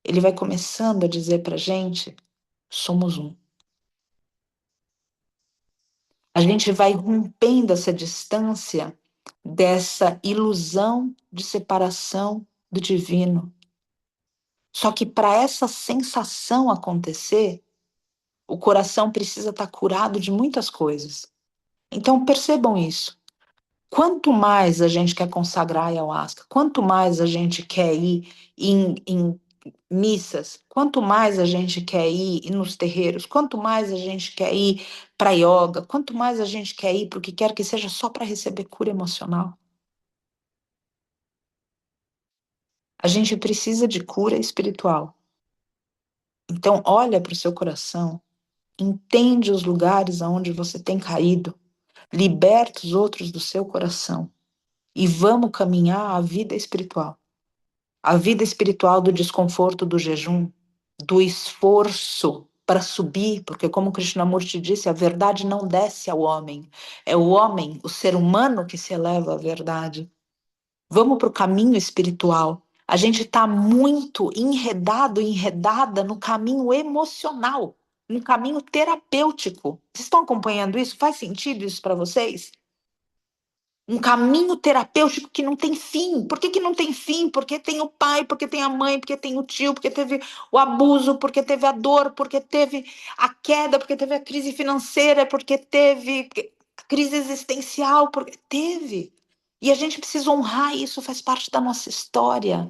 Ele vai começando a dizer para a gente: somos um. A gente vai rompendo essa distância dessa ilusão de separação do divino. Só que para essa sensação acontecer, o coração precisa estar curado de muitas coisas. Então percebam isso. Quanto mais a gente quer consagrar a ayahuasca, quanto mais a gente quer ir em missas, quanto mais a gente quer ir nos terreiros, quanto mais a gente quer ir para yoga, quanto mais a gente quer ir para o que quer que seja só para receber cura emocional. A gente precisa de cura espiritual. Então, olha para o seu coração, entende os lugares aonde você tem caído, liberta os outros do seu coração e vamos caminhar a vida espiritual. A vida espiritual do desconforto do jejum, do esforço para subir, porque como Krishnamurti disse, a verdade não desce ao homem, é o homem, o ser humano que se eleva à verdade. Vamos para o caminho espiritual. A gente está muito enredado, enredada no caminho emocional, no caminho terapêutico. Vocês estão acompanhando isso? Faz sentido isso para vocês? Um caminho terapêutico que não tem fim. Por que, que não tem fim? Porque tem o pai, porque tem a mãe, porque tem o tio, porque teve o abuso, porque teve a dor, porque teve a queda, porque teve a crise financeira, porque teve crise existencial, porque teve. E a gente precisa honrar isso, faz parte da nossa história.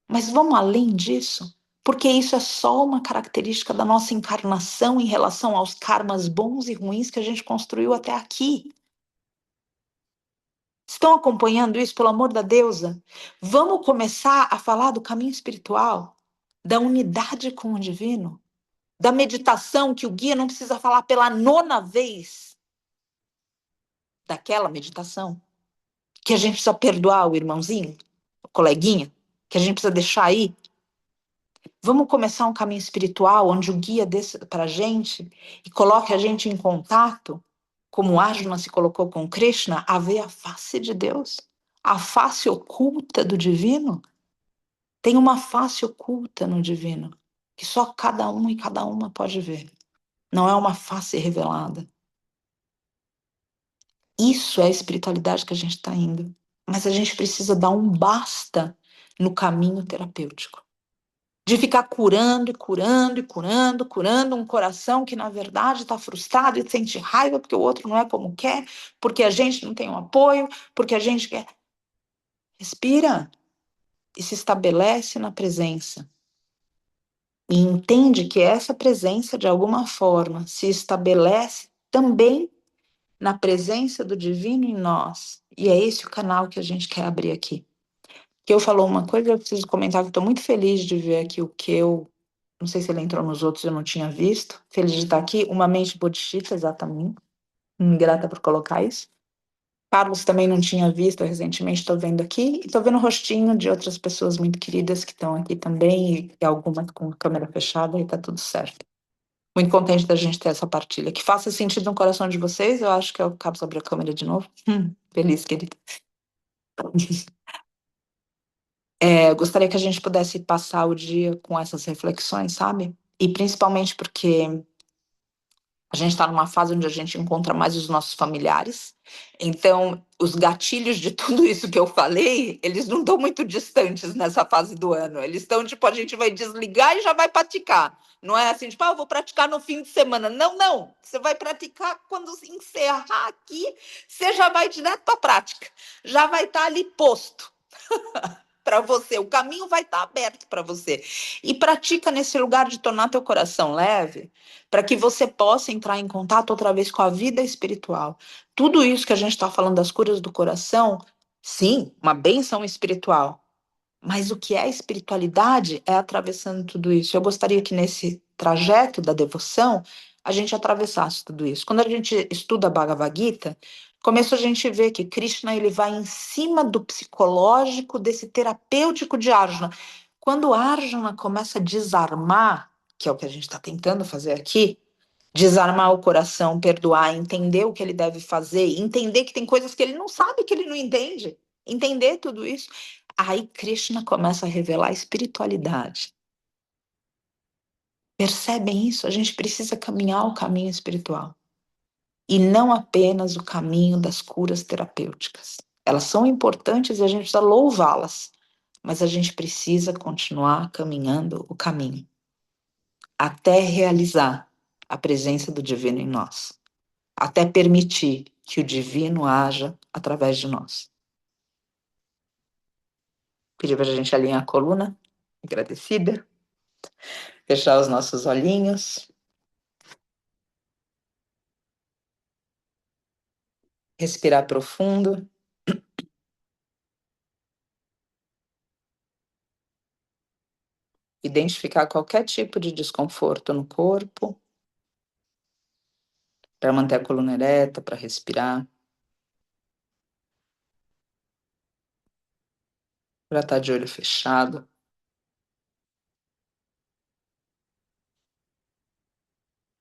Mas vamos além disso, porque isso é só uma característica da nossa encarnação em relação aos karmas bons e ruins que a gente construiu até aqui. Estão acompanhando isso, pelo amor da deusa? Vamos começar a falar do caminho espiritual, da unidade com o divino, da meditação que o guia não precisa falar pela nona vez daquela meditação. que a gente precisa perdoar o irmãozinho, o coleguinha, que a gente precisa deixar aí. Vamos começar um caminho espiritual onde o guia desse para a gente e coloque a gente em contato, como Arjuna se colocou com Krishna, a ver a face de Deus, a face oculta do divino. Tem uma face oculta no divino que só cada um e cada uma pode ver. Não é uma face revelada. Isso é a espiritualidade que a gente está indo. Mas a gente precisa dar um basta no caminho terapêutico. De ficar curando e curando e curando, curando um coração que, na verdade, está frustrado e sente raiva porque o outro não é como quer, porque a gente não tem um apoio, porque a gente quer. Respira e se estabelece na presença. E entende que essa presença, de alguma forma, se estabelece também na presença do divino em nós. E é esse o canal que a gente quer abrir aqui. Que eu falou uma coisa, eu preciso comentar que estou muito feliz de ver aqui o que eu. Não sei se ele entrou nos outros, eu não tinha visto. Feliz de estar aqui. Uma mente bodhisattva, exatamente. Grata por colocar isso. Carlos também não tinha visto, recentemente estou vendo aqui. E estou vendo o rostinho de outras pessoas muito queridas que estão aqui também, e algumas com a câmera fechada, e está tudo certo. Muito contente da gente ter essa partilha. Que faça sentido no coração de vocês. Eu acho que eu acabo de abrir a câmera de novo. Feliz, querido. Gostaria que a gente pudesse passar o dia com essas reflexões, sabe? E principalmente porque a gente está numa fase onde a gente encontra mais os nossos familiares. Então, os gatilhos de tudo isso que eu falei, eles não estão muito distantes nessa fase do ano. Eles estão, tipo, a gente vai desligar e já vai praticar. Não é assim, tipo, eu vou praticar no fim de semana. Não, não. Você vai praticar quando encerrar aqui, você já vai direto para a prática. Já vai estar ali posto para você, o caminho vai estar aberto para você. E pratica nesse lugar de tornar teu coração leve, para que você possa entrar em contato outra vez com a vida espiritual. Tudo isso que a gente está falando das curas do coração, sim, uma bênção espiritual. Mas o que é espiritualidade é atravessando tudo isso. Eu gostaria que nesse trajeto da devoção a gente atravessasse tudo isso. Quando a gente estuda a Bhagavad Gita, começo a gente vê que Krishna ele vai em cima do psicológico, desse terapêutico de Arjuna. Quando Arjuna começa a desarmar, que é o que a gente está tentando fazer aqui, desarmar o coração, perdoar, entender o que ele deve fazer, entender que tem coisas que ele não sabe, que ele não entende, entender tudo isso. Aí Krishna começa a revelar a espiritualidade. Percebem isso? A gente precisa caminhar o caminho espiritual. E não apenas o caminho das curas terapêuticas. Elas são importantes e a gente precisa louvá-las. Mas a gente precisa continuar caminhando o caminho até realizar a presença do divino em nós. Até permitir que o divino haja através de nós. Pedir para a gente alinhar a coluna, agradecida, fechar os nossos olhinhos, respirar profundo, identificar qualquer tipo de desconforto no corpo, para manter a coluna ereta, para respirar, para estar de olho fechado.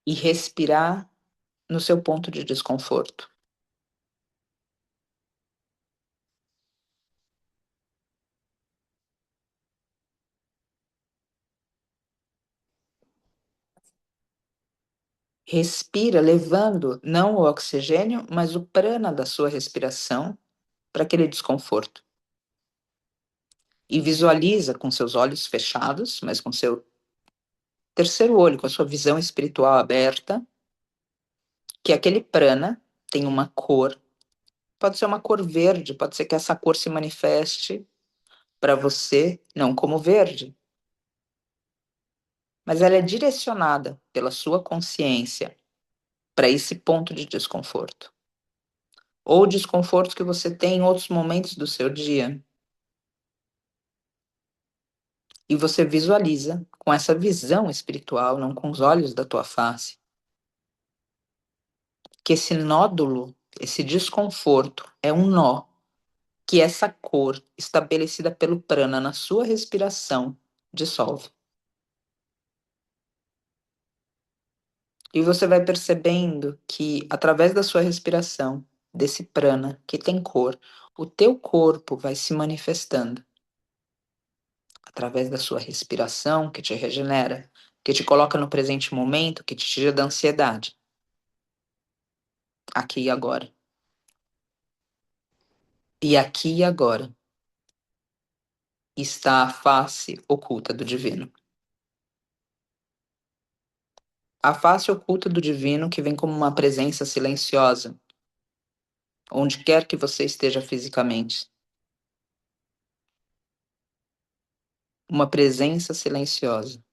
E respirar no seu ponto de desconforto. Respira levando não o oxigênio, mas o prana da sua respiração para aquele desconforto. E visualiza com seus olhos fechados, mas com seu terceiro olho, com a sua visão espiritual aberta, que aquele prana tem uma cor, pode ser uma cor verde, pode ser que essa cor se manifeste para você não como verde, mas ela é direcionada pela sua consciência para esse ponto de desconforto. Ou desconfortos que você tem em outros momentos do seu dia. E você visualiza com essa visão espiritual, não com os olhos da tua face, que esse nódulo, esse desconforto é um nó que essa cor estabelecida pelo prana na sua respiração dissolve. E você vai percebendo que, através da sua respiração, desse prana que tem cor, o teu corpo vai se manifestando através da sua respiração, que te regenera, que te coloca no presente momento, que te tira da ansiedade, aqui e agora. E aqui e agora está a face oculta do divino. A face oculta do divino que vem como uma presença silenciosa, onde quer que você esteja fisicamente. Uma presença silenciosa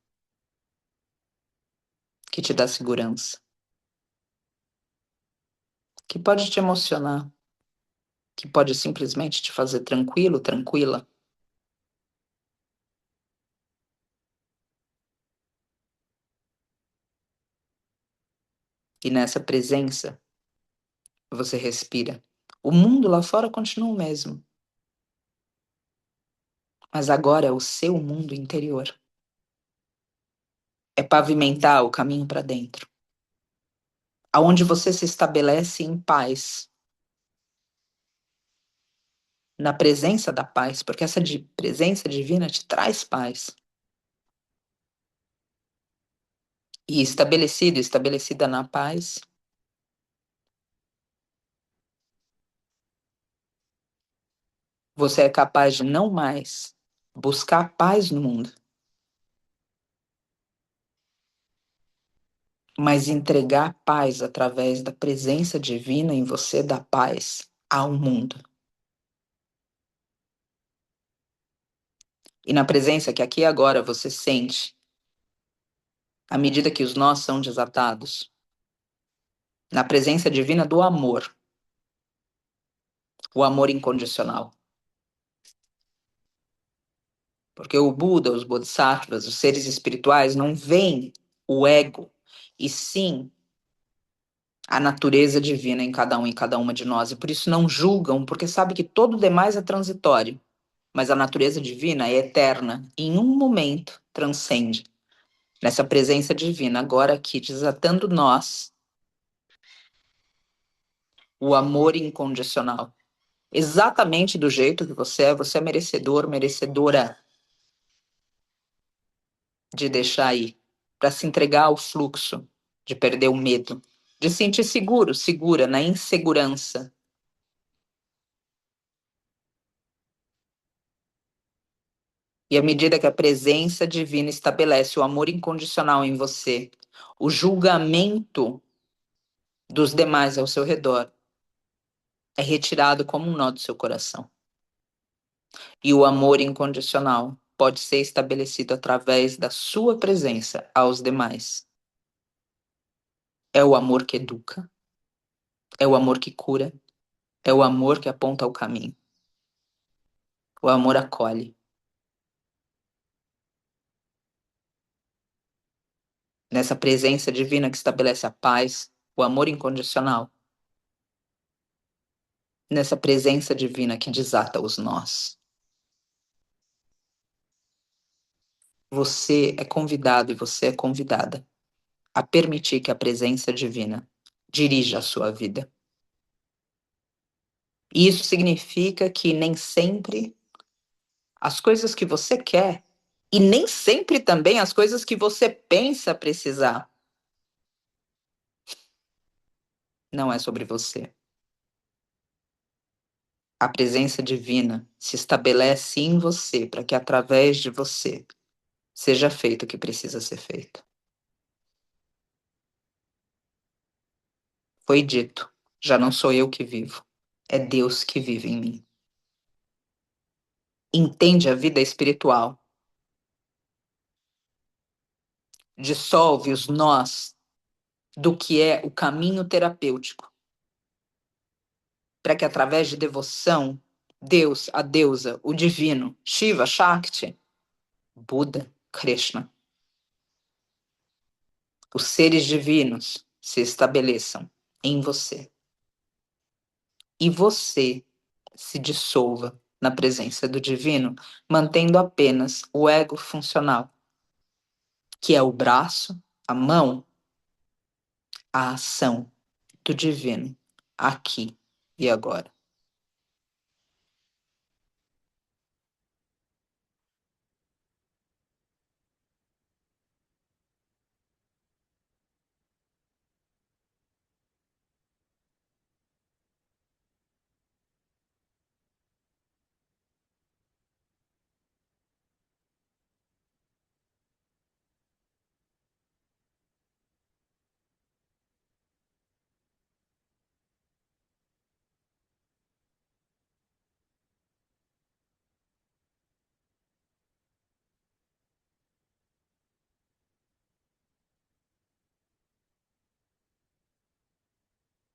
que te dá segurança, que pode te emocionar, que pode simplesmente te fazer tranquilo, tranquila. E nessa presença você respira. O mundo lá fora continua o mesmo, mas agora é o seu mundo interior. É pavimentar o caminho para dentro, aonde você se estabelece em paz, na presença da paz, porque essa presença divina te traz paz. E estabelecido, estabelecida na paz, você é capaz de não mais buscar paz no mundo, mas entregar paz através da presença divina em você da paz ao mundo. E na presença que aqui e agora você sente, à medida que os nós são desatados, na presença divina do amor, o amor incondicional. Porque o Buda, os Bodhisattvas, os seres espirituais não veem o ego, e sim a natureza divina em cada um e cada uma de nós. E por isso não julgam, porque sabe que todo o demais é transitório. Mas a natureza divina é eterna. E em um momento transcende. Nessa presença divina, agora aqui, desatando nós, o amor incondicional. Exatamente do jeito que você é merecedor, merecedora de deixar ir, para se entregar ao fluxo, de perder o medo, de sentir seguro, segura na insegurança. E à medida que a presença divina estabelece o amor incondicional em você, o julgamento dos demais ao seu redor é retirado como um nó do seu coração. E o amor incondicional pode ser estabelecido através da sua presença aos demais. É o amor que educa, é o amor que cura, é o amor que aponta o caminho. O amor acolhe. Nessa presença divina que estabelece a paz, o amor incondicional. Nessa presença divina que desata os nós. Você é convidado e você é convidada a permitir que a presença divina dirija a sua vida. E isso significa que nem sempre as coisas que você quer e nem sempre também as coisas que você pensa precisar não é sobre você. A presença divina se estabelece em você para que através de você seja feito o que precisa ser feito. Foi dito, já não sou eu que vivo, é Deus que vive em mim. Entende a vida espiritual, dissolve os nós do que é o caminho terapêutico, para que através de devoção, Deus, a deusa, o divino, Shiva, Shakti, Buda, Krishna, os seres divinos se estabeleçam em você. E você se dissolva na presença do divino, mantendo apenas o ego funcional, que é o braço, a mão, a ação do divino, aqui e agora.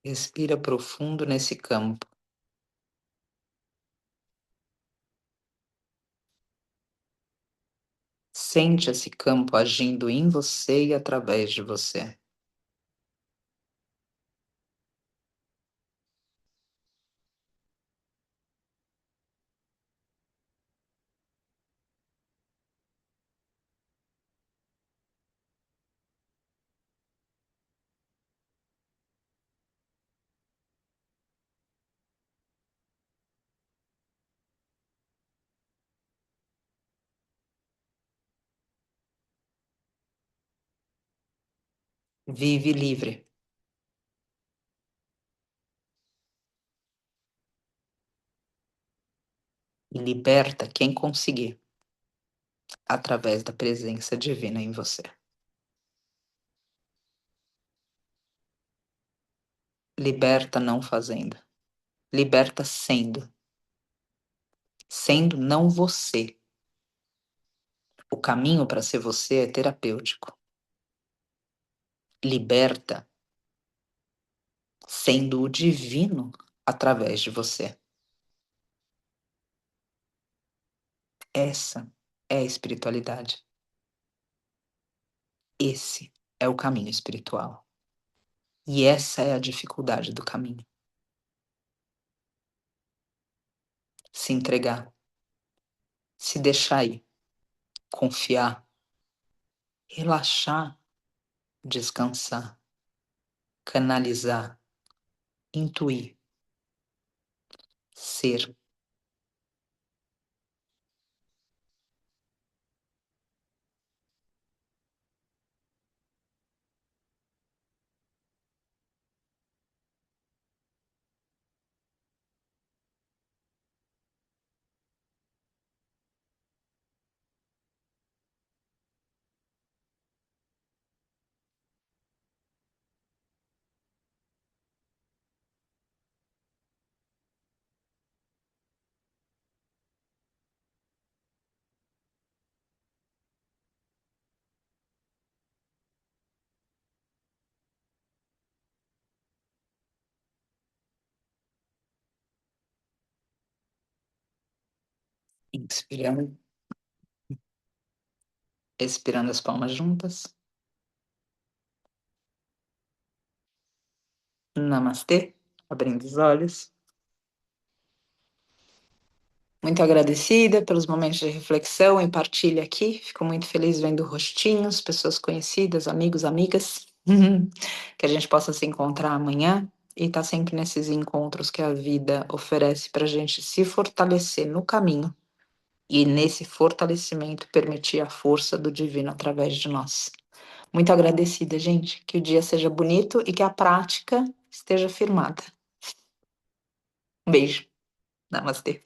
Respira profundo nesse campo. Sente esse campo agindo em você e através de você. Vive livre. E liberta quem conseguir, através da presença divina em você. Liberta não fazendo. Liberta sendo. Sendo não você. O caminho para ser você é terapêutico. Liberta sendo o divino através de você. Essa é a espiritualidade. Esse é o caminho espiritual. E essa é a dificuldade do caminho. Se entregar, se deixar ir, confiar, relaxar, descansar, canalizar, intuir, ser. Inspirando, expirando as palmas juntas. Namastê, abrindo os olhos. Muito agradecida pelos momentos de reflexão e partilha aqui. Fico muito feliz vendo rostinhos, pessoas conhecidas, amigos, amigas. Que a gente possa se encontrar amanhã e estar sempre nesses encontros que a vida oferece para a gente se fortalecer no caminho e nesse fortalecimento permitir a força do divino através de nós. Muito agradecida, gente. Que o dia seja bonito e que a prática esteja firmada. Um beijo. Namastê.